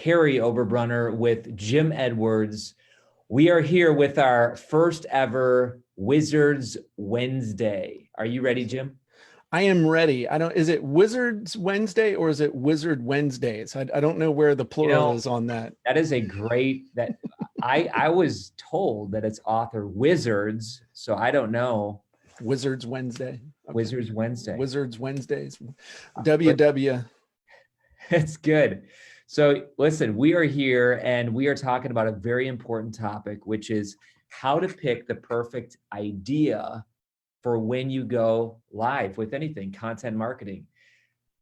Kary Oberbrunner with Jim Edwards. We are here with our first ever Wizards Wednesday. Are you ready, Jim? I am ready. Is it Wizards Wednesday or is it Wizard Wednesdays? I don't know where the plural is on that. That is a great, I was told that it's author Wizards, so I don't know. Wizards Wednesday. Okay. Wizards Wednesday. Wizards Wednesdays. WW. It's good. So listen, we are here and we are talking about a very important topic, which is how to pick the perfect idea for when you go live with anything, content marketing.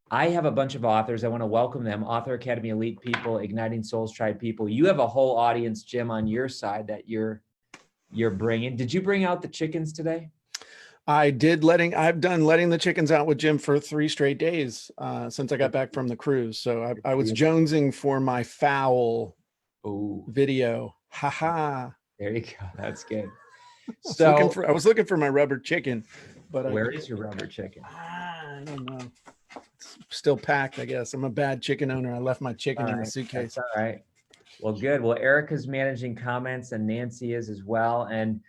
I have a bunch of authors. I want to welcome them. Author Academy Elite people, Igniting Souls Tribe people. You have a whole audience, Jim, on your side that you're bringing. Did you bring out the chickens today? I've done letting the chickens out with Jim for 3 straight days since I got back from the cruise. So I was jonesing for my fowl video. Haha. There you go. That's good. So I was looking for my rubber chicken, but where is your rubber chicken? I don't know. It's still packed, I guess. I'm a bad chicken owner. I left my chicken in the suitcase. That's all right. Well, good. Well, Erica's managing comments and Nancy is as well. And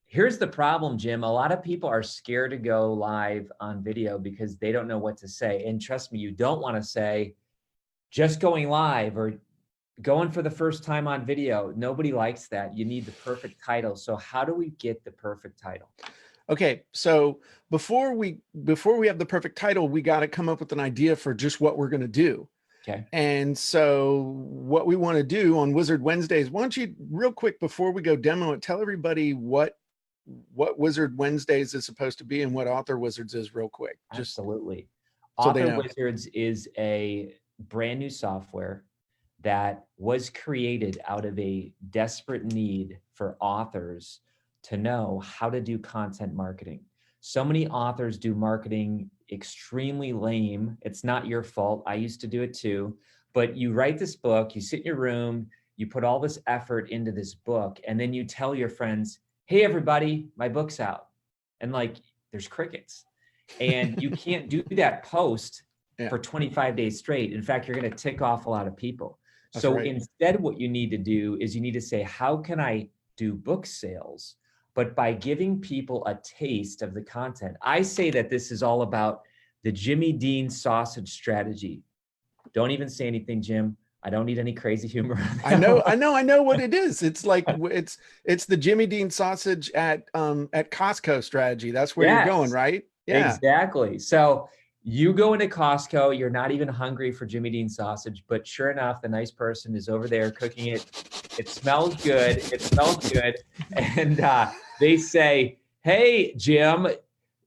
here's the problem, Jim. A lot of people are scared to go live on video because they don't know what to say. And trust me, you don't want to say just going live or going for the first time on video. Nobody likes that. You need the perfect title. So how do we get the perfect title? Okay, so before we have the perfect title, we got to come up with an idea for just what we're going to do. Okay. And so what we want to do on Wizard Wednesdays, why don't you real quick before we go demo it, tell everybody what Wizard Wednesdays is supposed to be and what Author Wizards is real quick. Absolutely. So Author Wizards is a brand new software that was created out of a desperate need for authors to know how to do content marketing. So many authors do marketing extremely lame. It's not your fault. I used to do it too. But you write this book, you sit in your room, you put all this effort into this book, and then you tell your friends, hey, everybody, my book's out. And like, there's crickets. And you can't do that post for 25 days straight. In fact, you're going to tick off a lot of people. So instead, what you need to do is you need to say, how can I do book sales? But by giving people a taste of the content. I say that this is all about the Jimmy Dean sausage strategy. Don't even say anything, Jim. I don't need any crazy humor. I know what it is. It's like it's the Jimmy Dean sausage at Costco strategy. That's where you're going, right? Yeah, exactly. So you go into Costco, you're not even hungry for Jimmy Dean sausage, but sure enough, the nice person is over there cooking it. It smells good. And they say, hey, Jim,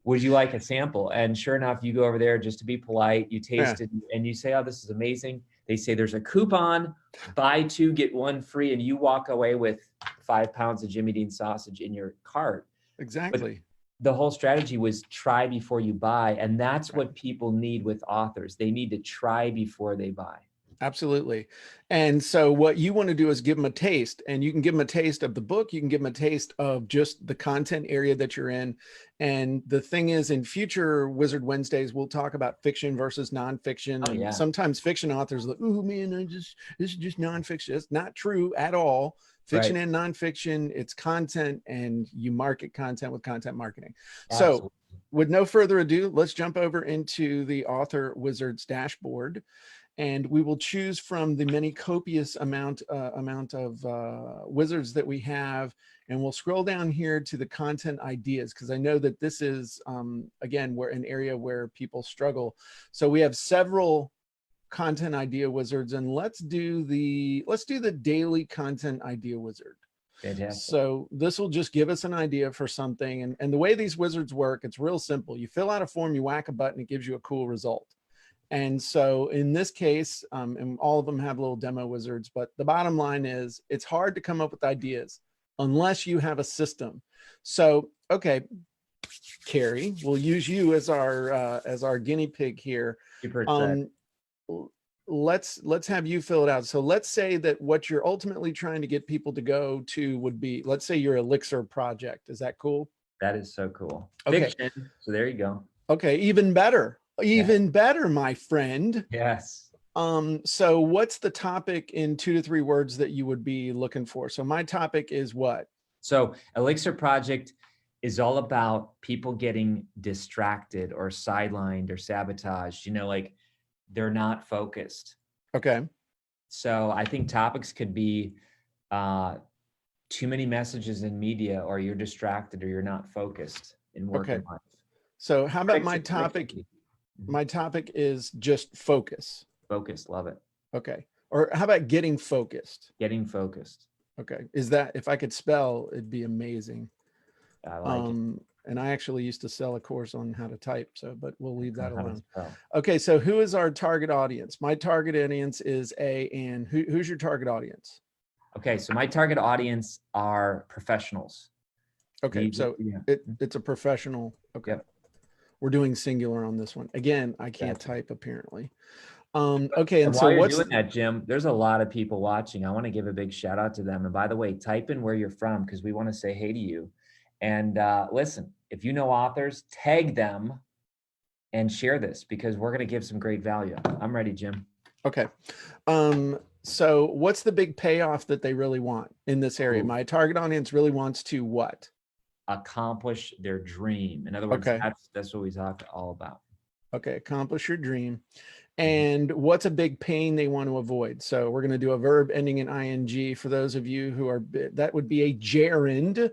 would you like a sample? And sure enough, you go over there just to be polite. You taste it and you say, oh, this is amazing. They say there's a coupon, buy 2, get 1 free, and you walk away with 5 pounds of Jimmy Dean sausage in your cart. Exactly. But the whole strategy was try before you buy. And that's what people need with authors. They need to try before they buy. Absolutely. And so what you want to do is give them a taste, and you can give them a taste of the book. You can give them a taste of just the content area that you're in. And the thing is, in future Wizard Wednesdays, we'll talk about fiction versus nonfiction. And sometimes fiction authors are like, oh man, this is just nonfiction. It's not true at all. Fiction and nonfiction, it's content, and you market content with content marketing. Absolutely. So with no further ado, let's jump over into the Author Wizards dashboard. And we will choose from the many copious amount of wizards that we have. And we'll scroll down here to the content ideas, because I know that this is, again, we're an area where people struggle. So we have several content idea wizards, and let's do the daily content idea wizard. Fantastic. So this will just give us an idea for something. And the way these wizards work, it's real simple. You fill out a form, you whack a button, it gives you a cool result. And so in this case, and all of them have little demo wizards, but the bottom line is it's hard to come up with ideas unless you have a system. So, okay, Kary, we'll use you as our guinea pig here. Let's have you fill it out. So let's say that what you're ultimately trying to get people to go to would be, let's say your Elixir project. Is that cool? That is so cool. Okay. Fiction. So there you go. Okay, even better. Even better, my friend. Yes. So what's the topic in 2 to 3 words that you would be looking for? So my topic is what? So Elixir Project is all about people getting distracted or sidelined or sabotaged, like they're not focused. Okay. So I think topics could be too many messages in media, or you're distracted, or you're not focused in work Okay. and life. So how about my topic? Productivity. My topic is just focus. Focus, love it. Okay. Or how about getting focused? Getting focused. Okay. Is that, if I could spell, it'd be amazing. I like it. And I actually used to sell a course on how to type, but we'll leave that How to alone. spell. Okay. So who is our target audience? My target audience is and who's your target audience? Okay. So my target audience are professionals. Okay. So it's a professional. Okay. Yep. We're doing singular on this one. Again, I can't type apparently. Okay. And And while so you're doing that, Jim, there's a lot of people watching. I want to give a big shout out to them. And by the way, type in where you're from, because we want to say hey to you. And listen, if you know authors, tag them and share this, because we're going to give some great value. I'm ready, Jim. Okay. So what's the big payoff that they really want in this area? My target audience really wants to what? Accomplish their dream. In other words, that's what we talked all about. Okay. Accomplish your dream. And what's a big pain they want to avoid? So we're going to do a verb ending in ing. For those of you who are, that would be a gerund.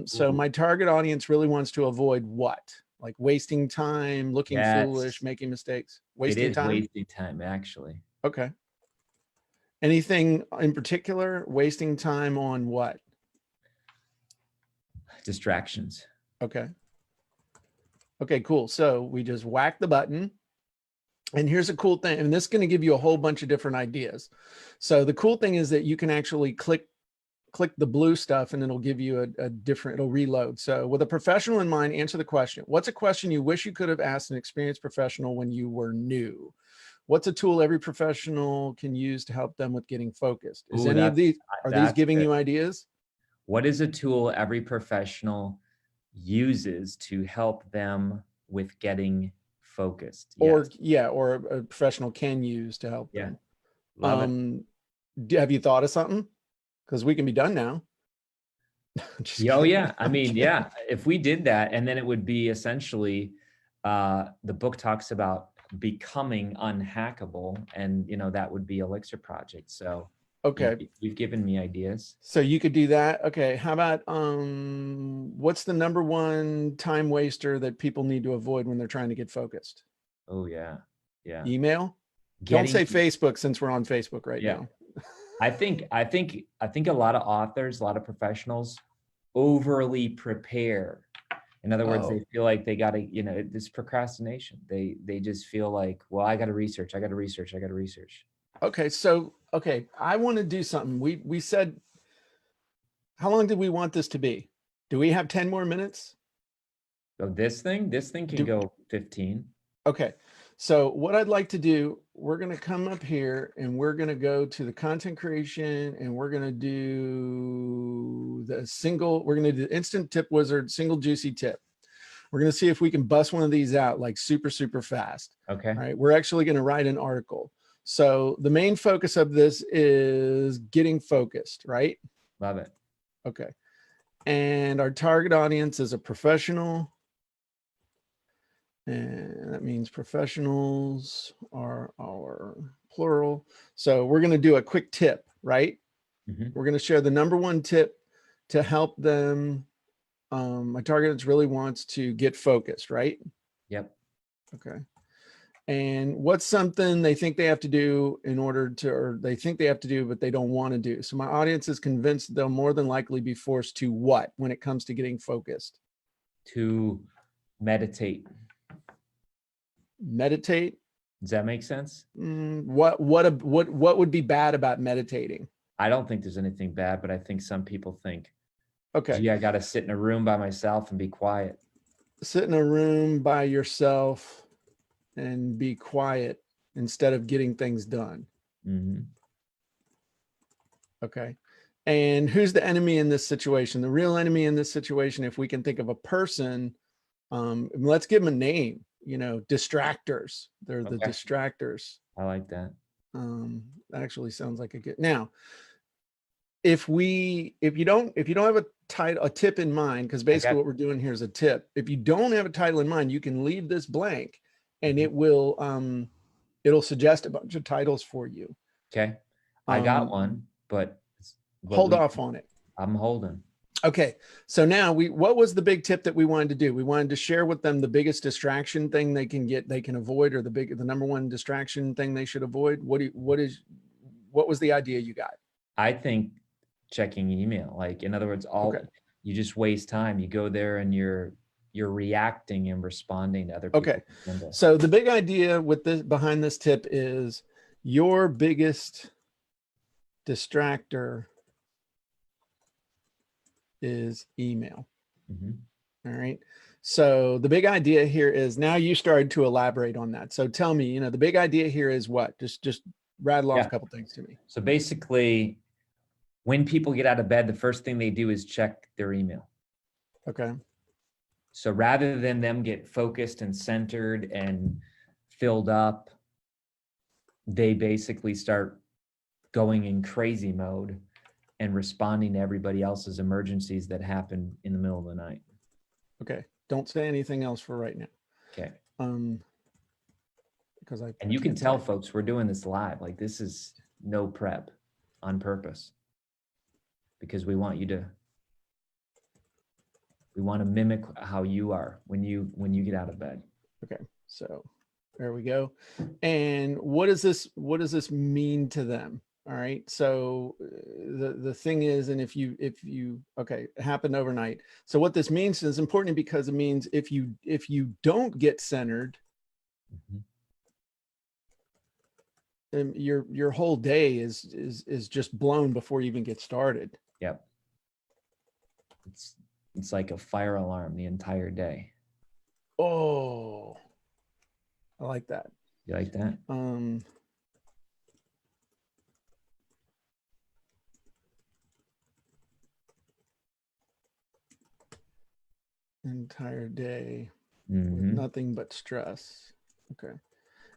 So my target audience really wants to avoid what? Like wasting time, looking foolish, making mistakes. Wasting time? Wasting time, actually. Okay. Anything in particular? Wasting time on what? Distractions. Okay. Okay, cool. So we just whack the button. And here's a cool thing. And this is going to give you a whole bunch of different ideas. So the cool thing is that you can actually click the blue stuff and it'll give you a different, it'll reload. So with a professional in mind, answer the question. What's a question you wish you could have asked an experienced professional when you were new? What's a tool every professional can use to help them with getting focused? Is any of these, are these giving you ideas? What is a tool every professional uses to help them with getting focused? Or or a professional can use to help them. Love it. Have you thought of something? Because we can be done now. Yeah. I mean, yeah, if we did that, and then it would be essentially, the book talks about becoming unhackable, and that would be Elixir Project. So okay, you've given me ideas. So you could do that. Okay, how about what's the number one time waster that people need to avoid when they're trying to get focused? Oh yeah. Email. Don't say Facebook, since we're on Facebook right now. I think a lot of authors, a lot of professionals overly prepare. In other words, they feel like they got to, this procrastination. They just feel like, well, I got to research. Okay. So, I want to do something. We said, how long did we want this to be? Do we have 10 more minutes? So this thing can go 15. Okay. So what I'd like to do, we're going to come up here and we're going to go to the content creation, and we're going to do we're going to do the instant tip wizard, single juicy tip. We're going to see if we can bust one of these out like super, super fast. Okay. All right. We're actually going to write an article. So the main focus of this is getting focused, right? Love it. Okay. And our target audience is a professional. And that means professionals are our plural. So we're going to do a quick tip, right? We're going to share the number one tip to help them. My target audience really wants to get focused, right? Yep. Okay. And what's something they think they have to do or they think they have to do, but they don't want to do. So my audience is convinced they'll more than likely be forced to what when it comes to getting focused? To meditate. Meditate. Does that make sense? What would be bad about meditating? I don't think there's anything bad, but I think some people think, okay, gee, I got to sit in a room by myself and be quiet. Sit in a room by yourself and be quiet instead of getting things done. Okay. And who's the enemy in this situation? The real enemy in this situation, if we can think of a person, let's give them a name. distractors. They're the Okay. distractors. I like that. Actually sounds like a good. Now, if you don't have a tip in mind, because basically what we're doing here is a tip. If you don't have a title in mind, you can leave this blank, and it will it'll suggest a bunch of titles for you. Okay. I got one, but hold off on it. I'm holding. Okay. So now what was the big tip that we wanted to do? We wanted to share with them the biggest distraction thing they can avoid, or the number one distraction thing they should avoid. What was the idea you got? I think checking email, like, in other words, you just waste time. You go there and you're reacting and responding to other people. Okay. So the big idea behind this tip is your biggest distractor is email. All right. So the big idea here is, now you started to elaborate on that. So tell me, the big idea here is what? Just rattle off a couple things to me. So basically, when people get out of bed, the first thing they do is check their email. Okay. So rather than them get focused and centered and filled up, they basically start going in crazy mode and responding to everybody else's emergencies that happen in the middle of the night. Okay. Don't say anything else for right now. Okay. Because and you can tell folks we're doing this live. Like, this is no prep, on purpose, because we want to mimic how you are when you get out of bed. Okay. So there we go. And what does this mean to them? All right. So the thing is, and if you okay, it happened overnight. So what this means is important, because it means if you don't get centered, your whole day is just blown before you even get started. Yep. It's like a fire alarm the entire day. Oh, I like that. You like that? Entire day with nothing but stress. Okay.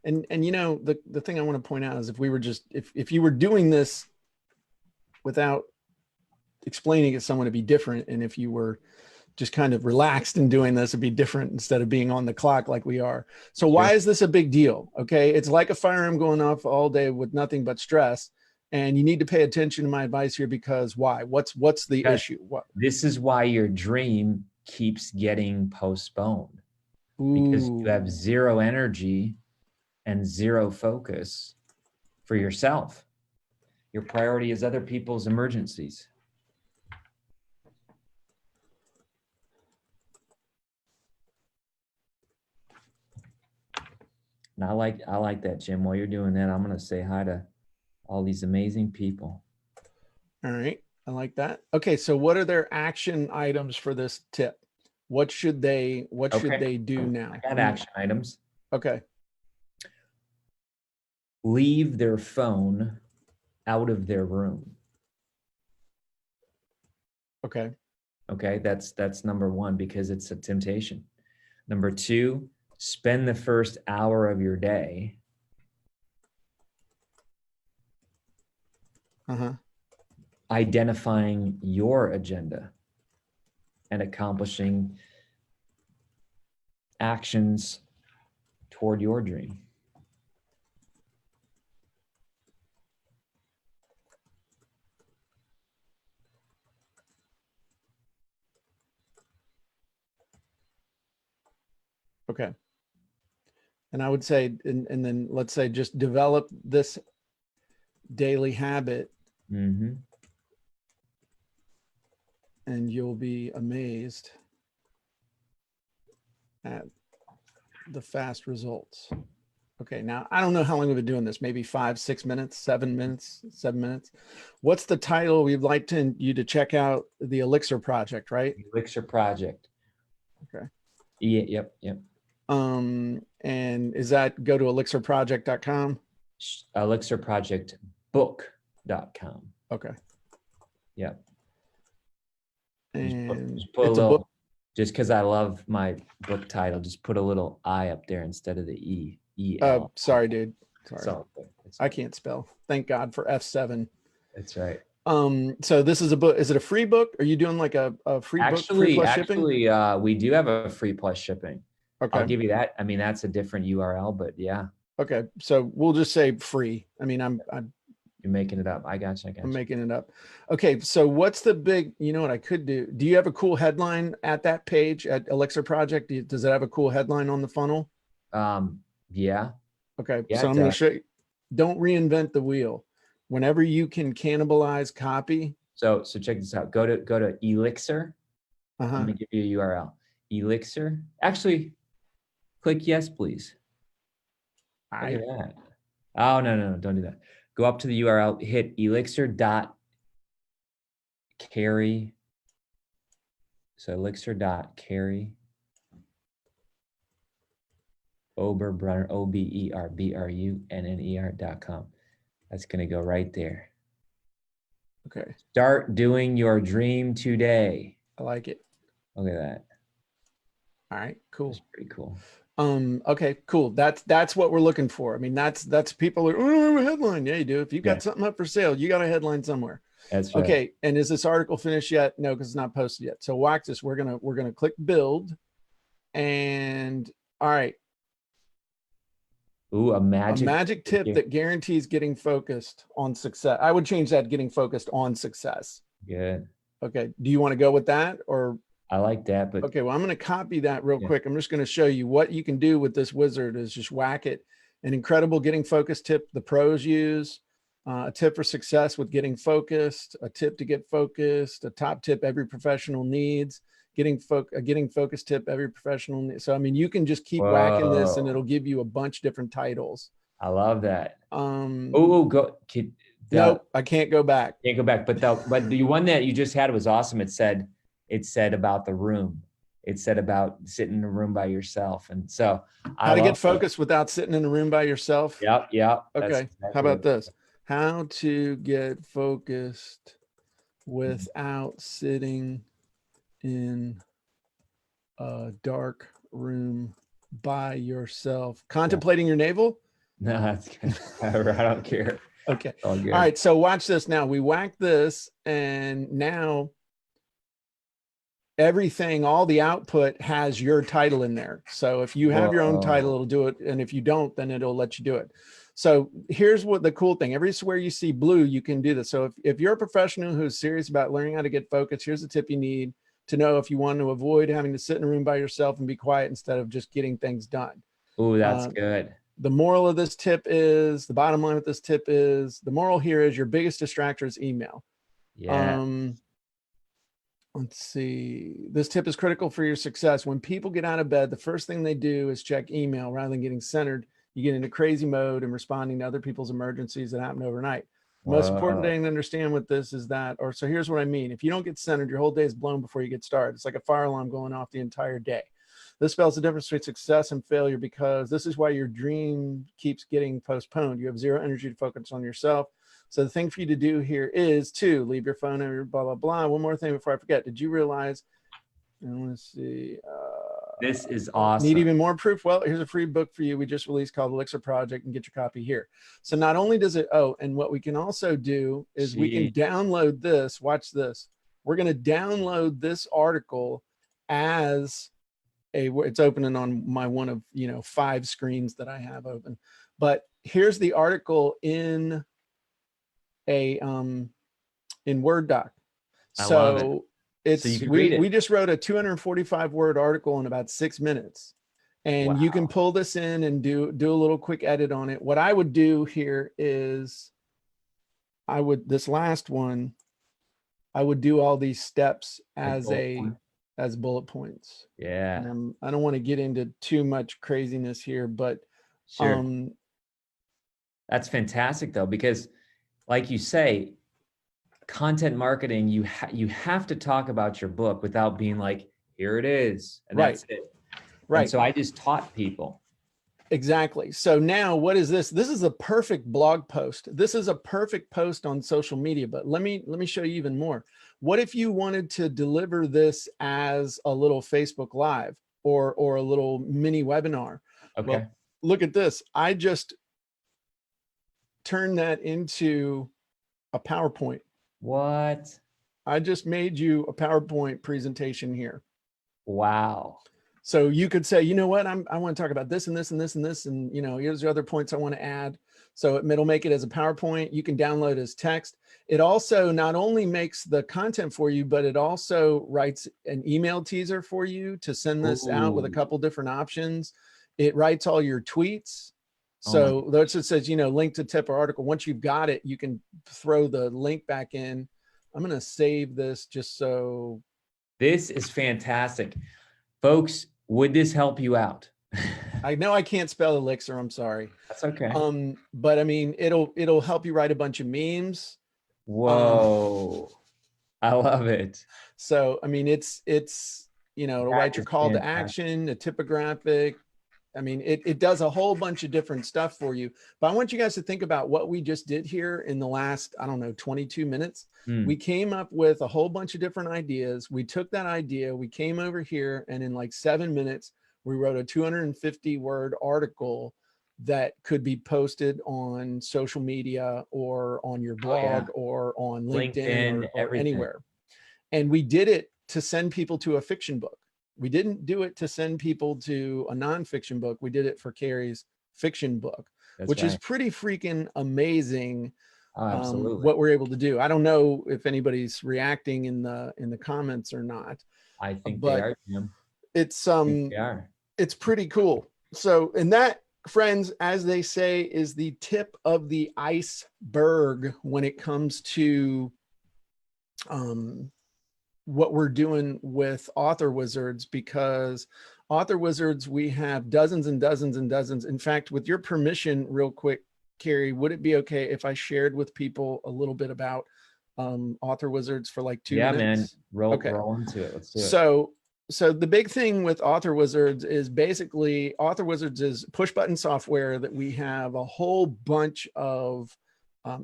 And the thing I want to point out is, if you were doing this without explaining it to someone, it'd be different. And if you were just kind of relaxed and doing this, it'd be different, instead of being on the clock like we are. So why is this a big deal? Okay. It's like a fire alarm going off all day with nothing but stress. And you need to pay attention to my advice here, because why? What's the issue? What? This is why your dream keeps getting postponed. Because you have zero energy and zero focus for yourself. Your priority is other people's emergencies. And I like that, Jim. While you're doing that, I'm going to say hi to all these amazing people. All right. I like that. Okay. So what are their action items for this tip? What should they do now? I got action items. Okay. Leave their phone out of their room. Okay. Okay. That's number one, because it's a temptation. Number two, spend the first hour of your day identifying your agenda and accomplishing actions toward your dream. Okay. And I would say, and then let's say, just develop this daily habit, and you'll be amazed at the fast results. Okay. Now, I don't know how long we've been doing this, maybe 5, 6 minutes, 7 minutes, 7 minutes. What's the title? We'd like you to check out the Elixir Project, right? Elixir Project. Okay. Yep. And is that, go to elixirproject.com? elixirprojectbook.com. Okay. Yep. And just put a Just because I love my book title, just put a little I up there instead of the E-E-L. Sorry, dude. It's Sorry. all good. I can't spell. Thank God for F7. That's right. So this is a book. Is it a free book? Are you doing like a free book, free plus shipping? We do have a free plus shipping. I'll Okay. give you that. I mean, that's a different URL, but yeah. Okay. So we'll just say free. I mean, I'm You're making it up. I got you. I'm making it up. Okay. So what's the big, you know what I could do? Do you have a cool headline at that page at Elixir Project? Does it have a cool headline on the funnel? Yeah. Okay. Yeah, So I'm going to show you, don't reinvent the wheel. Whenever you can cannibalize copy. So check this out. Go to Elixir. Uh-huh. Let me give you a URL. Elixir. Actually, click yes, please. Look at that. Oh, no. Don't do that. Go up to the URL, hit elixir.kary. So elixir.kary. Oberbrunner, OBERBRUNNER.com. That's going to go right there. Okay. Start doing your dream today. I like it. Look at that. All right, cool. That's pretty cool. Okay, cool. That's what we're looking for. I mean, that's people are, oh, a headline. Yeah, you do. If you've got something up for sale, you got a headline somewhere. That's right. Okay. And is this article finished yet? No, because it's not posted yet. So watch this. We're gonna click build. And all right. Ooh, a magic tip that guarantees getting focused on success. I would change that, getting focused on success. Good. Okay. Do you want to go with that, or? I like that, but okay, well, I'm going to copy that real quick. I'm just going to show you what you can do with this wizard is just whack it. An incredible getting focused tip the pros use, a tip for success with getting focused, a tip to get focused, a top tip every professional needs, getting focused tip every professional needs. So, I mean, you can just keep whacking this and it'll give you a bunch of different titles. I love that. Nope, I can't go back. Can't go back. But the one that you just had was awesome. It said about the room. It said about sitting in a room by yourself. And so how to get focused without sitting in a room by yourself. Yep. Okay. Exactly. How about this? How to get focused without sitting in a dark room by yourself. Contemplating your navel? No, that's good. I don't care. Okay. All right. So watch this now. We whack this, and now everything, all the output has your title in there. So if you have your own title, it'll do it. And if you don't, then it'll let you do it. So here's what the cool thing, everywhere you see blue, you can do this. So if you're a professional who's serious about learning how to get focused, here's a tip you need to know if you want to avoid having to sit in a room by yourself and be quiet instead of just getting things done. Oh, that's good. The moral of this tip is, the bottom line of this tip is, the moral here is your biggest distractor is email. Yeah. Let's see. This tip is critical for your success. When people get out of bed, the first thing they do is check email rather than getting centered. You get into crazy mode and responding to other people's emergencies that happen overnight. The most important thing to understand with this is that, so here's what I mean. If you don't get centered, your whole day is blown before you get started. It's like a fire alarm going off the entire day. This spells the difference between success and failure, because this is why your dream keeps getting postponed. You have zero energy to focus on yourself. So the thing for you to do here is to leave your phone and blah, blah, blah. One more thing before I forget. Did you realize, and let's see. This is awesome. Need even more proof? Well, here's a free book for you we just released called Elixir Project, and get your copy here. So not only does it, and what we can also do is we can download this. Watch this. We're going to download this article as it's opening on my one of 5 screens that I have open. But here's the article in in Word doc. So it's we just wrote a 245 word article in about 6 minutes, and you can pull this in and do a little quick edit on it. What I would do here is this last one, I would do all these steps as bullet points. Yeah. And I don't want to get into too much craziness here, but that's fantastic though, because like you say, content marketing, you have to talk about your book without being like, here it is, and that's it. Right. And so I just taught people Exactly. So now what is this? This is a perfect blog post. This is a perfect post on social media, but let me show you even more. What if you wanted to deliver this as a little Facebook Live or a little mini webinar? Okay. Well, look at this. I just turned that into a PowerPoint. What? I just made you a PowerPoint presentation here. Wow. So you could say, you know what, I want to talk about this and this and this and this, and here's the other points I want to add. So it'll make it as a PowerPoint. You can download as text. It also not only makes the content for you, but it also writes an email teaser for you to send this out with a Ooh. couple different options. It writes all your tweets. Oh my. So that's it says, link to tip or article. Once you've got it, you can throw the link back in. I'm going to save this just so. This is fantastic. Folks, would this help you out? I know I can't spell elixir. I'm sorry. That's okay. But I mean, it'll help you write a bunch of memes. Whoa. I love it. So I mean, it's it'll That write your is call to fantastic. action, a typographic. I mean, it does a whole bunch of different stuff for you. But I want you guys to think about what we just did here in the last, I don't know, 22 minutes. We came up with a whole bunch of different ideas. We took that idea, we came over here, and in like 7 minutes, we wrote a 250-word article that could be posted on social media or on your Oh yeah. blog or on LinkedIn LinkedIn, or everything. anywhere. And we did it to send people to a fiction book. We didn't do it to send people to a nonfiction book. We did it for Kary's fiction book, That's which is right. pretty freaking amazing. Oh, absolutely. What we're able to do. I don't know if anybody's reacting in the comments or not, I think they but are, Jim. it's I think they are. it's pretty cool. So, and that, friends, as they say, is the tip of the iceberg when it comes to what we're doing with Author Wizards, because Author Wizards, we have dozens and dozens and dozens. In fact, with your permission, real quick, Kary, would it be okay if I shared with people a little bit about Author Wizards for like 2 Yeah, minutes? man. Okay. Roll into it. Let's do it. So the big thing with Author Wizards is basically Author Wizards is push button software that we have a whole bunch of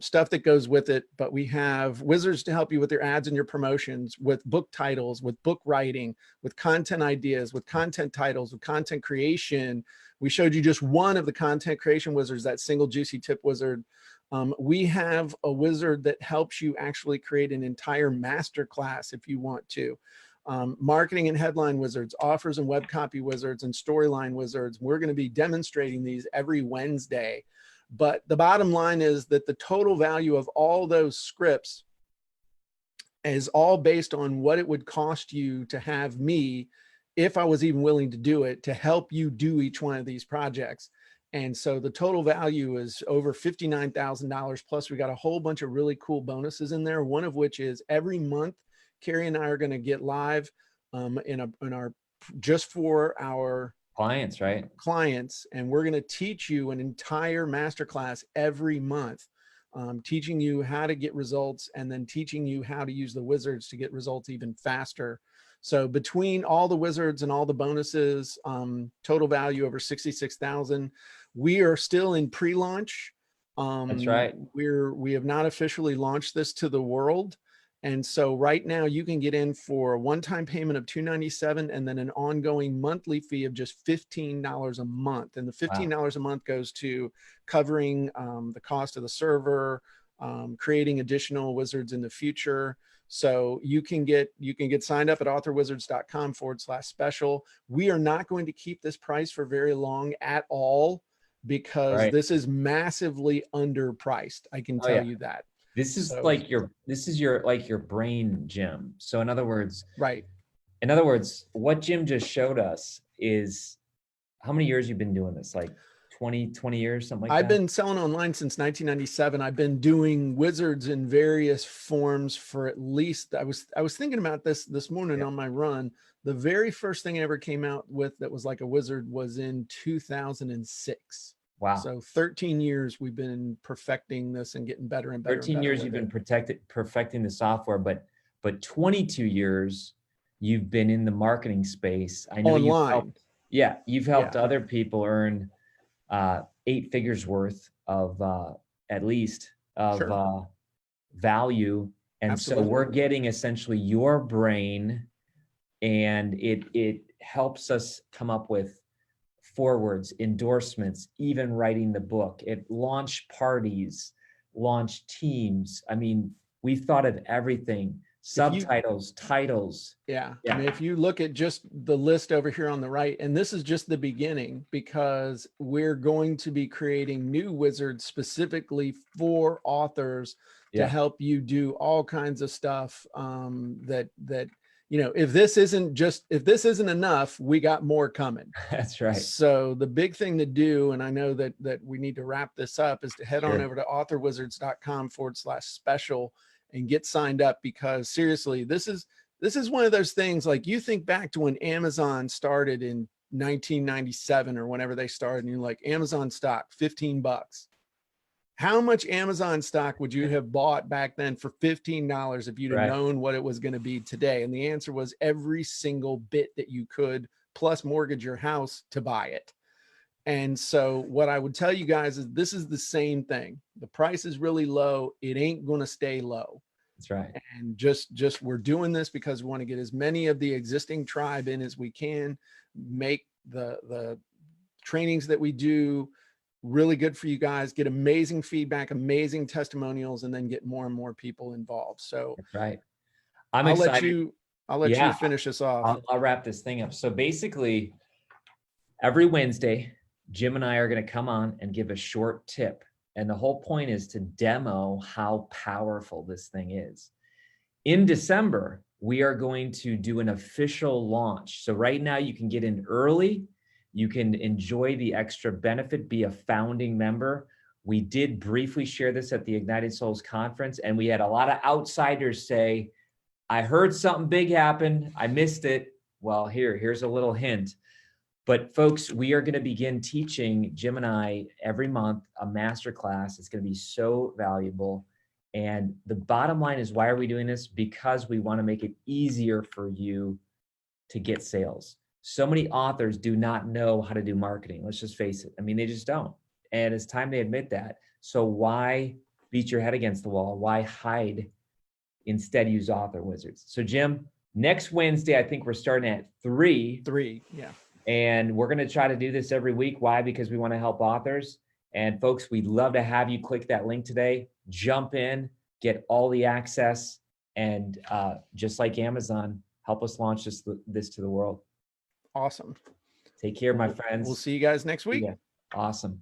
stuff that goes with it, but we have wizards to help you with your ads and your promotions, with book titles, with book writing, with content ideas, with content titles, with content creation. We showed you just one of the content creation wizards, that single juicy tip wizard. We have a wizard that helps you actually create an entire masterclass if you want to. Marketing and headline wizards, offers and web copy wizards, and storyline wizards. We're going to be demonstrating these every Wednesday. But the bottom line is that the total value of all those scripts is all based on what it would cost you to have me, if I was even willing to do it, to help you do each one of these projects. And so the total value is over $59,000. Plus we got a whole bunch of really cool bonuses in there. One of which is every month, Kary and I are going to get live in our just for our Clients, right? clients, and we're going to teach you an entire masterclass every month, teaching you how to get results and then teaching you how to use the wizards to get results even faster. So between all the wizards and all the bonuses, total value over 66,000. We are still in pre-launch. That's right. We have not officially launched this to the world. And so right now you can get in for a one-time payment of $297 and then an ongoing monthly fee of just $15 a month. And the $15 a month goes to covering the cost of the server, creating additional wizards in the future. So you can get signed up at authorwizards.com/special. We are not going to keep this price for very long at all, because this is massively underpriced. I can tell you that. This is So, like your brain, Jim. So in other words, right. what Jim just showed us is how many years you've been doing this? Like 20 years, something like I've that? been selling online since 1997. I've been doing wizards in various forms for at least, I was thinking about this morning on my run. The very first thing I ever came out with that was like a wizard was in 2006. Wow. So 13 years we've been perfecting this and getting better and better. 13 years you've been perfecting the software, but 22 years you've been in the marketing space. I know online. you've helped other people earn 8 figures worth of at least of Sure. value. And so Absolutely. we're getting essentially your brain, and it helps us come up with forwards, endorsements, even writing the book. It launch parties, launch teams. I mean, we've thought of everything. If you Subtitles, titles. Yeah. I Yeah. mean, if you look at just the list over here on the right, and this is just the beginning, because we're going to be creating new wizards specifically for authors to Yeah. help you do all kinds of stuff, that, if this isn't enough, we got more coming. That's right. So the big thing to do, and I know that we need to wrap this up, is to head on Sure. over to authorwizards.com/special and get signed up, because seriously, this is one of those things, like, you think back to when Amazon started in 1997 or whenever they started, and you're like, Amazon stock, $15. How much Amazon stock would you have bought back then for $15 if you'd have Right. known what it was going to be today? And the answer was every single bit that you could, plus mortgage your house to buy it. And so what I would tell you guys is this is the same thing. The price is really low. It ain't going to stay low. That's right. And just we're doing this because we want to get as many of the existing tribe in as we can, make the trainings that we do really good for you guys, get amazing feedback, amazing testimonials, and then get more and more people involved. So That's right. I'm I'll excited. let you finish this off. I'll wrap this thing up. So basically, every Wednesday, Jim and I are going to come on and give a short tip. And the whole point is to demo how powerful this thing is. In December, we are going to do an official launch. So right now you can get in early. You can enjoy the extra benefit, be a founding member. We did briefly share this at the Ignited Souls conference, and we had a lot of outsiders say, I heard something big happen. I missed it. Well, here's a little hint. But folks, we are going to begin teaching, Jim and I, every month, a masterclass. It's going to be so valuable. And the bottom line is, why are we doing this? Because we want to make it easier for you to get sales. So many authors do not know how to do marketing. Let's just face it. I mean, they just don't. And it's time they admit that. So why beat your head against the wall? Why hide? Instead, use Author Wizards. So Jim, next Wednesday, I think we're starting at 3. 3, yeah. And we're going to try to do this every week. Why? Because we want to help authors. And folks, we'd love to have you click that link today, jump in, get all the access, and just like Amazon, help us launch this to the world. Awesome. Take care, my friends. We'll see you guys next week. Yeah. Awesome.